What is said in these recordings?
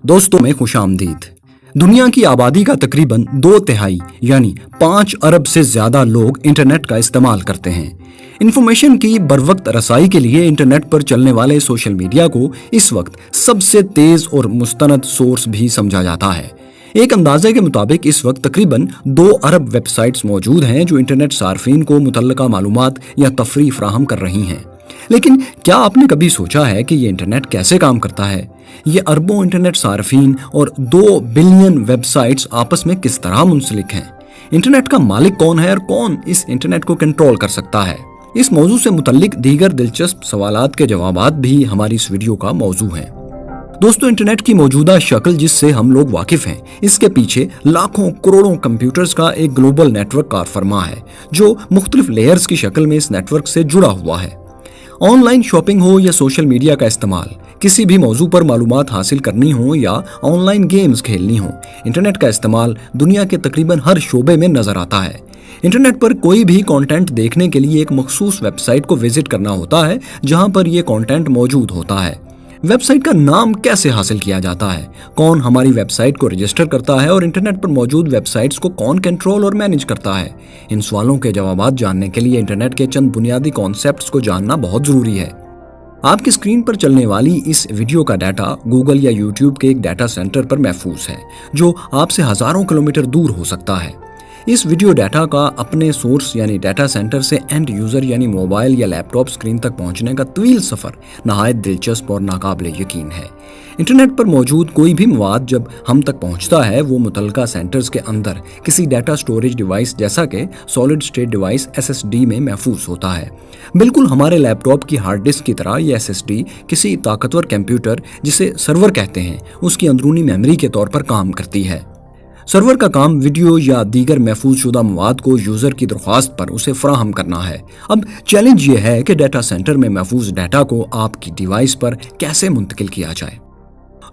दोस्तों में खुश आमदीद। दुनिया की आबादी का तकरीबन 2/3 यानी 5 अरब से ज्यादा लोग इंटरनेट का इस्तेमाल करते हैं। इंफॉर्मेशन की बरवक्त रसाई के लिए इंटरनेट पर चलने वाले सोशल मीडिया को इस वक्त सबसे तेज और मुस्तनद सोर्स भी समझा जाता है। एक अंदाजे के मुताबिक इस वक्त तकरीबन 2 अरब वेबसाइट्स मौजूद हैं जो इंटरनेट सार्फिन को मुतल्लका मालूमात या तफरीह फराहम कर रही हैं। लेकिन क्या आपने कभी सोचा है कि ये इंटरनेट कैसे काम करता है? ये अरबों इंटरनेट सार्फिन और 2 बिलियन वेबसाइट्स आपस में किस तरह मुंसलिक हैं? इंटरनेट का मालिक कौन है और कौन इस इंटरनेट को कंट्रोल कर सकता है? इस मौजू से मुतल्लिक दीगर दिलचस्प सवालात के जवाबात भी हमारी इस वीडियो का मौजू हैं। दोस्तों, इंटरनेट की मौजूदा शक्ल जिससे हम लोग वाकिफ हैं, इसके पीछे लाखों करोड़ों कंप्यूटर्स का एक ग्लोबल नेटवर्क कार फरमा है जो मुख्तलिफ लेयर्स की शक्ल में इस नेटवर्क से जुड़ा हुआ है। ऑनलाइन शॉपिंग हो या सोशल मीडिया का इस्तेमाल, किसी भी मौजू पर मालूमात हासिल करनी हो या ऑनलाइन गेम्स खेलनी हो, इंटरनेट का इस्तेमाल दुनिया के तकरीबन हर शोबे में नजर आता है। इंटरनेट पर कोई भी कंटेंट देखने के लिए एक मखसूस वेबसाइट को विजिट करना होता है जहां पर यह कंटेंट मौजूद होता है। वेबसाइट का नाम कैसे हासिल किया जाता है, कौन हमारी वेबसाइट को रजिस्टर करता है और इंटरनेट पर मौजूद वेबसाइट्स को कौन कंट्रोल और मैनेज करता है, इन सवालों के जवाब जानने के लिए इंटरनेट के चंद बुनियादी कॉन्सेप्ट्स को जानना बहुत जरूरी है। आपकी स्क्रीन पर चलने वाली इस वीडियो का डाटा गूगल या यूट्यूब के एक डाटा सेंटर पर महफूज है जो आपसे हजारों किलोमीटर दूर हो सकता है। इस वीडियो डाटा का अपने सोर्स यानी डाटा सेंटर से एंड यूजर यानी मोबाइल या लैपटॉप स्क्रीन तक पहुंचने का तवील सफर नहायत दिलचस्प और नाकाबिले यकीन है। इंटरनेट पर मौजूद कोई भी मवाद जब हम तक पहुंचता है वो मुतल्लका सेंटर्स के अंदर किसी डाटा स्टोरेज डिवाइस जैसा कि सॉलिड स्टेट डिवाइस SSD में महफूज होता है। बिल्कुल हमारे लैपटॉप की हार्ड डिस्क की तरह ये SSD किसी ताकतवर कंप्यूटर जिसे सर्वर कहते हैं उसकी अंदरूनी मेमोरी के तौर पर काम करती है। सर्वर का काम वीडियो या दीगर महफूज शुदा मवाद को यूजर की दरख्वास्त पर उसे फराहम करना है। अब चैलेंज ये है कि डाटा सेंटर में महफूज डाटा को आपकी डिवाइस पर कैसे मुंतकिल किया जाए।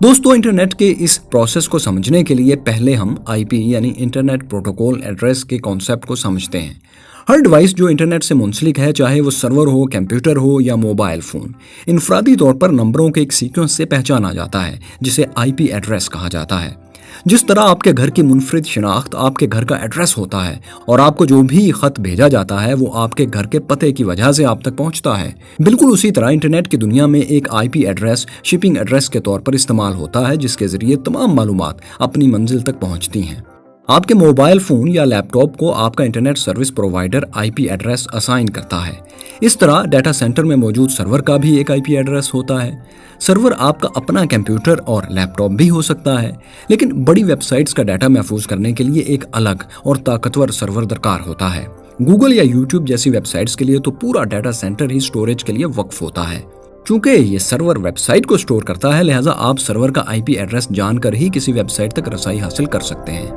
दोस्तों, इंटरनेट के इस प्रोसेस को समझने के लिए पहले हम IP यानी इंटरनेट प्रोटोकॉल एड्रेस के कॉन्सेप्ट को समझते हैं। हर डिवाइस जो इंटरनेट से मुंसलिक है, चाहे वो सर्वर हो, कंप्यूटर हो या मोबाइल फोन, इनफरादी तौर पर नंबरों के एक सीक्वेंस से पहचाना जाता है जिसे IP एड्रेस कहा जाता है। जिस तरह आपके घर की मुनफरिद शिनाख्त आपके घर का एड्रेस होता है और आपको जो भी खत भेजा जाता है वो आपके घर के पते की वजह से आप तक पहुंचता है, बिल्कुल उसी तरह इंटरनेट की दुनिया में एक IP एड्रेस शिपिंग एड्रेस के तौर पर इस्तेमाल होता है जिसके जरिए तमाम मालूमात अपनी मंजिल तक पहुंचती हैं। आपके मोबाइल फोन या लैपटॉप को आपका internet service provider IP address assign करता है। इस तरह डाटा सेंटर में मौजूद सर्वर का भी एक IP एड्रेस होता है। सर्वर आपका अपना कंप्यूटर और लैपटॉप भी हो सकता है, लेकिन बड़ी वेबसाइट्स का डाटा महफूज करने के लिए एक अलग और ताकतवर सर्वर दरकार होता है। गूगल या यूट्यूब जैसी वेबसाइट्स के लिए तो पूरा डाटा सेंटर ही स्टोरेज के लिए वक्फ होता है। चूंकि ये सर्वर वेबसाइट को स्टोर करता है, लिहाजा आप सर्वर का IP एड्रेस जानकर ही किसी वेबसाइट तक रसाई हासिल कर सकते हैं।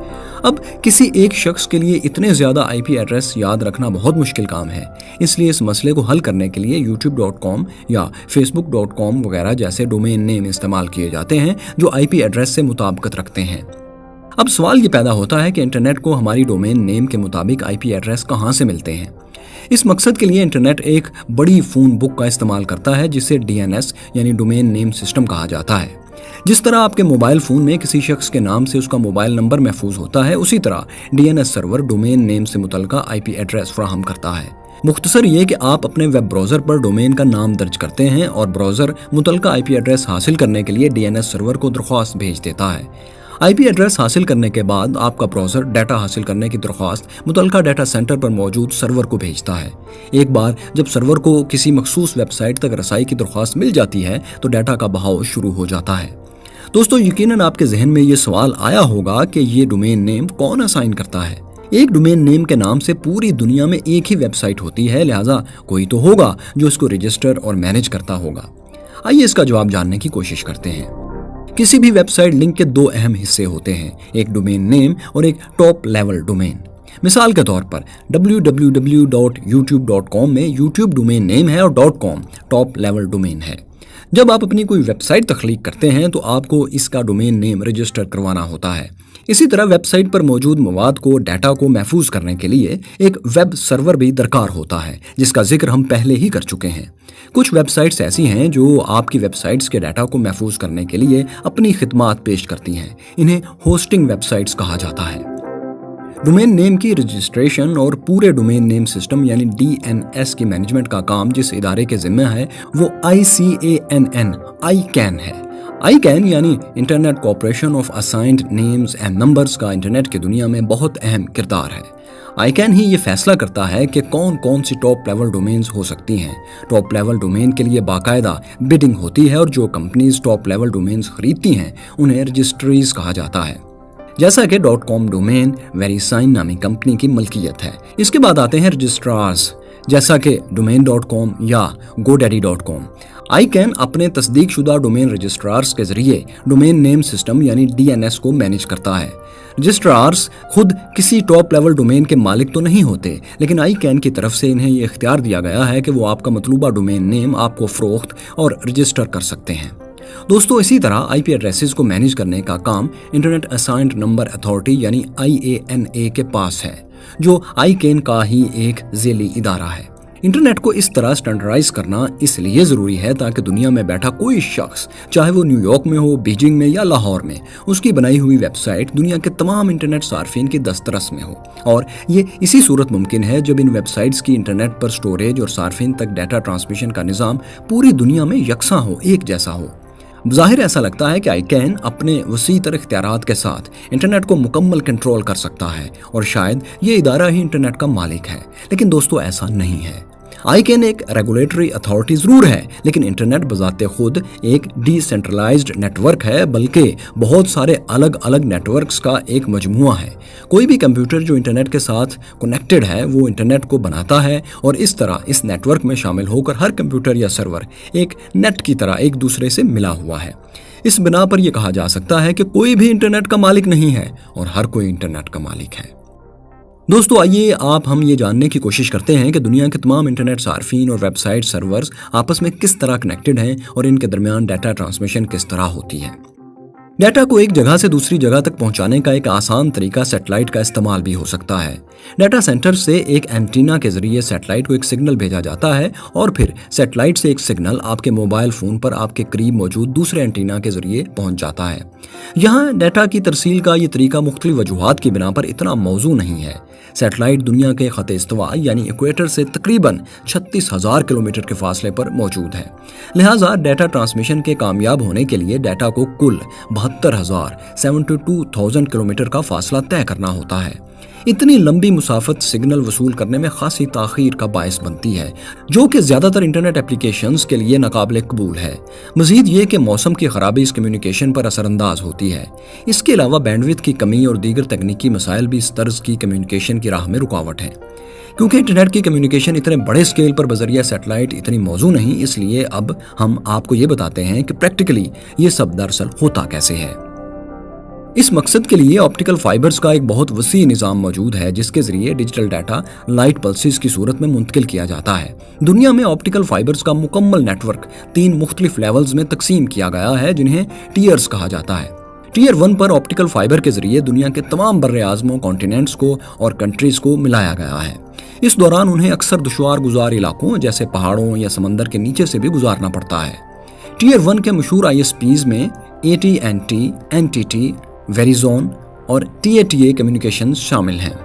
अब किसी एक शख्स के लिए इतने ज्यादा IP एड्रेस याद रखना बहुत मुश्किल काम है, इसलिए इस मसले को हल करने के लिए youtube.com या facebook.com वगैरह जैसे डोमेन नेम इस्तेमाल किए जाते हैं जो IP एड्रेस से मुताबिकत रखते हैं। अब सवाल ये पैदा होता है कि इंटरनेट को हमारी डोमेन नेम के मुताबिक IP एड्रेस कहाँ से मिलते हैं। इस मकसद के लिए इंटरनेट एक बड़ी फोन बुक का इस्तेमाल करता है जिसे DNS यानी डोमेन नेम सिस्टम कहा जाता है। जिस तरह आपके मोबाइल फोन में किसी शख्स के नाम से उसका मोबाइल नंबर महफूज होता है, उसी तरह DNS सर्वर डोमेन नेम से मुतल्लका IP एड्रेस फराहम करता है। मुख्तसर ये कि आप अपने वेब ब्राउज़र पर डोमेन का नाम दर्ज करते हैं और ब्राउज़र मुतल्लका IP एड्रेस हासिल करने के लिए DNS सर्वर को दरख्वास्त भेज देता है। IP एड्रेस हासिल करने के बाद आपका ब्राउज़र डाटा हासिल करने की दरख्वास्त मुतल्लका डाटा सेंटर पर मौजूद सर्वर को भेजता है। एक बार जब सर्वर को किसी मखसूस वेबसाइट तक रसाई की दरख्वास्त मिल जाती है तो डाटा का बहाव शुरू हो जाता है। दोस्तों, यकीनन आपके जहन में ये सवाल आया होगा कि ये डोमेन नेम कौन असाइन करता है। एक डोमेन नेम के नाम से पूरी दुनिया में एक ही वेबसाइट होती है, लिहाजा कोई तो होगा जो इसको रजिस्टर और मैनेज करता होगा। आइए इसका जवाब जानने की कोशिश करते हैं। किसी भी वेबसाइट लिंक के 2 अहम हिस्से होते हैं, एक डोमेन नेम और एक टॉप लेवल डोमेन। मिसाल के तौर पर www.youtube.com में YouTube डोमेन नेम है और .com टॉप लेवल डोमेन है। जब आप अपनी कोई वेबसाइट तख्लीक करते हैं तो आपको इसका डोमेन नेम रजिस्टर करवाना होता है। इसी तरह वेबसाइट पर मौजूद मवाद को, डाटा को महफूज करने के लिए एक वेब सर्वर भी दरकार होता है, जिसका जिक्र हम पहले ही कर चुके हैं। कुछ वेबसाइट्स ऐसी हैं जो आपकी वेबसाइट्स के डाटा को महफूज करने के लिए अपनी खिदमात पेश करती हैं। इन्हें होस्टिंग वेबसाइट्स कहा जाता है। डोमेन नेम की रजिस्ट्रेशन और पूरे डोमेन नेम सिस्टम यानी DNS की मैनेजमेंट का काम जिस इदारे के जिम्मे है वो ICANN है। ICANN यानी internet corporation of assigned names and numbers का इंटरनेट की दुनिया में बहुत अहम किरदार है। ICANN ही ये फैसला करता है कि कौन कौन सी टॉप लेवल डोमेन्स हो सकती हैं। टॉप लेवल डोमेन के लिए बाकायदा बिडिंग होती है और जो कंपनीज टॉप लेवल डोमेन्स खरीदती हैं उन्हें रजिस्ट्रीज कहा जाता है। जैसा कि .com डोमेन वेरीसाइन नामी कंपनी की मलकियत है। इसके बाद आते हैं रजिस्ट्रार्स, जैसा कि domain.com या godaddy.com। ICANN अपने तस्दीक शुदा डोमेन रजिस्ट्रार्स के जरिए डोमेन नेम सिस्टम यानी DNS को मैनेज करता है। रजिस्ट्रार्स खुद किसी टॉप लेवल डोमेन के मालिक तो नहीं होते, लेकिन ICANN की तरफ से इन्हें यह इख्तियार दिया गया है कि वो आपका मतलूबा डोमेन नेम आपको फरोख्त और रजिस्टर कर सकते हैं। दोस्तों, इसी तरह IP एड्रेसेस को मैनेज करने का काम इंटरनेट असाइंड नंबर अथॉरिटी यानी IANA के पास है, जो ICANN का ही एक ज़ेली इदारा है। इंटरनेट को इस तरह स्टैंडर्डाइज करना इसलिए ज़रूरी है ताकि दुनिया में बैठा कोई शख्स, चाहे वो न्यूयॉर्क में हो, बीजिंग में या लाहौर में, उसकी बनाई हुई वेबसाइट दुनिया के तमाम इंटरनेट सार्फिन की दस्तरस में हो। और ये इसी सूरत मुमकिन है जब इन वेबसाइट्स की इंटरनेट पर स्टोरेज और सार्फिन तक डाटा ट्रांसमिशन का निज़ाम पूरी दुनिया में यकसा हो, एक जैसा हो। ज़ाहिर ऐसा लगता है कि ICANN अपने वसी तर इख्तियारात के साथ इंटरनेट को मुकम्मल कंट्रोल कर सकता है और शायद ये इदारा ही इंटरनेट का मालिक है, लेकिन दोस्तों ऐसा नहीं है। ICANN एक रेगुलेटरी अथॉरिटी ज़रूर है, लेकिन इंटरनेट बजाते खुद एक डिसेंट्रलाइज्ड नेटवर्क है, बल्कि बहुत सारे अलग अलग नेटवर्क्स का एक मजमुआ है। कोई भी कंप्यूटर जो इंटरनेट के साथ कनेक्टेड है वो इंटरनेट को बनाता है और इस तरह इस नेटवर्क में शामिल होकर हर कंप्यूटर या सर्वर एक नेट की तरह एक दूसरे से मिला हुआ है। इस बिना पर यह कहा जा सकता है कि कोई भी इंटरनेट का मालिक नहीं है और हर कोई इंटरनेट का मालिक है। दोस्तों, आइए हम ये जानने की कोशिश करते हैं कि दुनिया के तमाम इंटरनेट सार्फिन और वेबसाइट सर्वर्स आपस में किस तरह कनेक्टेड हैं और इनके दरमियान डाटा ट्रांसमिशन किस तरह होती है। डाटा को एक जगह से दूसरी जगह तक पहुंचाने का एक आसान तरीका सैटेलाइट का इस्तेमाल भी हो सकता है। डाटा सेंटर से एक एंटीना के जरिए सैटेलाइट को एक सिग्नल भेजा जाता है और फिर सैटेलाइट से एक सिग्नल आपके मोबाइल फोन पर आपके करीब मौजूद दूसरे एंटीना के जरिए पहुंच जाता है। यहाँ डाटा की तरसील का ये तरीका मुख्तलिफ वजूहात की बिना पर इतना मौजू नहीं है। सैटेलाइट दुनिया के खत इस्तवा यानी इक्वेटर से तकरीबन 36,000 किलोमीटर के फासले पर मौजूद है। लिहाजा डाटा ट्रांसमिशन के कामयाब होने के लिए डाटा को कुल 72,000 किलोमीटर का फासला तय करना होता है। इतनी लंबी मुसाफत सिग्नल वसूल करने में खासी ताखीर का बायस बनती है, जो कि ज़्यादातर इंटरनेट एप्लीकेशंस के लिए नाकाबिल कबूल है। मज़ीद ये कि मौसम की ख़राबी इस कम्युनिकेशन पर असरअंदाज होती है। इसके अलावा बैंडविड्थ की कमी और दीगर तकनीकी मसाइल भी इस तर्ज की कम्युनिकेशन की राह में रुकावट हैं। क्योंकि इंटरनेट की कम्युनिकेशन इतने बड़े स्केल पर बजरिया सैटेलाइट इतनी मौजू नहीं, इसलिए अब हम आपको ये बताते हैं कि प्रैक्टिकली ये सब दरअसल होता कैसे है। इस मकसद के लिए ऑप्टिकल फाइबर्स का एक बहुत वसी निज़ाम मौजूद है, जिसके जरिए डिजिटल डाटा लाइट पल्सेस की सूरत में मुंतकिल किया जाता है। दुनिया में ऑप्टिकल फाइबर्स का मुकम्मल नेटवर्क 3 मुख्तलिफ लेवल्स में तकसीम किया गया है, जिन्हें टीयर्स कहा जाता है। टीयर 1 पर ऑप्टिकल फाइबर के जरिए दुनिया के तमाम बर्रे आज़मों, कॉन्टिनेंट्स को और कंट्रीज को मिलाया गया है। इस दौरान उन्हें अक्सर दुश्वार गुजार इलाकों जैसे पहाड़ों या समंदर के नीचे से भी गुजारना पड़ता है। टीयर 1 के मशहूर ISPs में AT&T, NTT, वेरिज़ोन और TATA कम्युनिकेशंस शामिल हैं।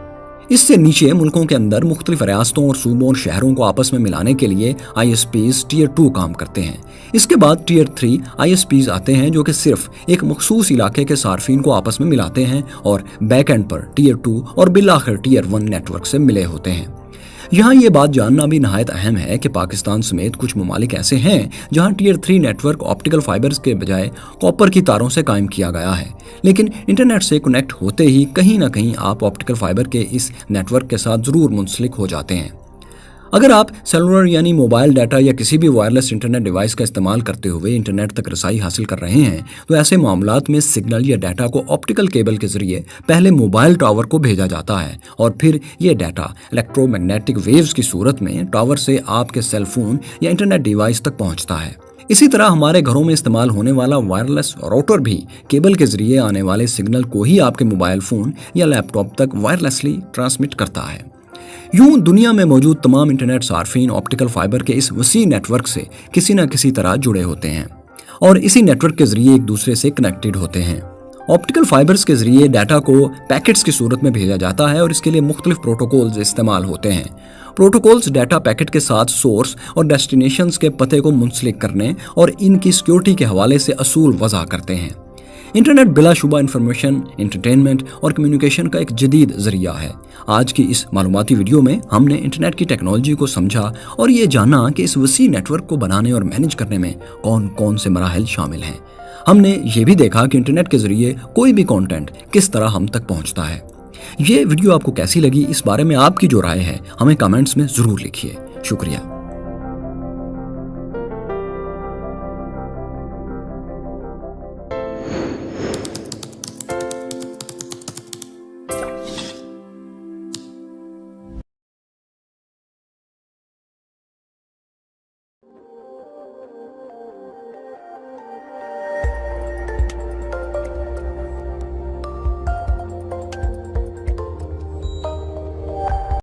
इससे नीचे मुल्कों के अंदर मुख्तलिफ रियासतों और सूबों और शहरों को आपस में मिलाने के लिए ISPs टीयर 2 काम करते हैं। इसके बाद टीयर 3 ISPs आते हैं, जो कि सिर्फ एक मखसूस इलाके के सार्फिन को आपस में मिलाते हैं और बैक एंड पर टीयर 2 और बिलाखिर टीयर 1 नेटवर्क से मिले होते हैं। यहाँ ये बात जानना भी नहायत अहम है कि पाकिस्तान समेत कुछ ममालिक ऐसे हैं जहाँ टीयर 3 नेटवर्क ऑप्टिकल फाइबर्स के बजाय कॉपर की तारों से कायम किया गया है, लेकिन इंटरनेट से कनेक्ट होते ही कहीं ना कहीं आप ऑप्टिकल फाइबर के इस नेटवर्क के साथ ज़रूर मुंसलिक हो जाते हैं। अगर आप सेलुलर यानी मोबाइल डाटा या किसी भी वायरलेस इंटरनेट डिवाइस का इस्तेमाल करते हुए इंटरनेट तक रसाई हासिल कर रहे हैं, तो ऐसे मामलात में सिग्नल या डाटा को ऑप्टिकल केबल के जरिए पहले मोबाइल टावर को भेजा जाता है और फिर ये डाटा इलेक्ट्रोमैग्नेटिक वेव्स की सूरत में टावर से आपके सेल फोन या इंटरनेट डिवाइस तक पहुंचता है। इसी तरह हमारे घरों में इस्तेमाल होने वाला वायरलेस राउटर भी केबल के जरिए आने वाले सिग्नल को ही आपके मोबाइल फोन या लैपटॉप तक वायरलेसली ट्रांसमिट करता है। यूं दुनिया में मौजूद तमाम इंटरनेट सार्फिन ऑप्टिकल फाइबर के इस वसी नेटवर्क से किसी न किसी तरह जुड़े होते हैं और इसी नेटवर्क के जरिए एक दूसरे से कनेक्टेड होते हैं। ऑप्टिकल फाइबर्स के जरिए डाटा को पैकेट्स की सूरत में भेजा जाता है और इसके लिए मुख्तलिफ प्रोटोकॉल्स इस्तेमाल होते हैं। प्रोटोकॉल्स डाटा पैकेट के साथ सोर्स और डेस्टिनेशंस के पते को मुंसलिक करने और इनकी सिक्योरिटी के हवाले से असूल वज़ा करते हैं। इंटरनेट बिलाशुबा इंफॉर्मेशन, एंटरटेनमेंट और कम्युनिकेशन का एक जदीद जरिया है। आज की इस मालूमाती वीडियो में हमने इंटरनेट की टेक्नोलॉजी को समझा और ये जाना कि इस वसी नेटवर्क को बनाने और मैनेज करने में कौन कौन से मराहिल शामिल हैं। हमने ये भी देखा कि इंटरनेट के जरिए कोई भी कंटेंट किस तरह हम तक पहुंचता है। ये वीडियो आपको कैसी लगी, इस बारे में आपकी जो राय है हमें कमेंट्स में ज़रूर लिखिए। शुक्रिया।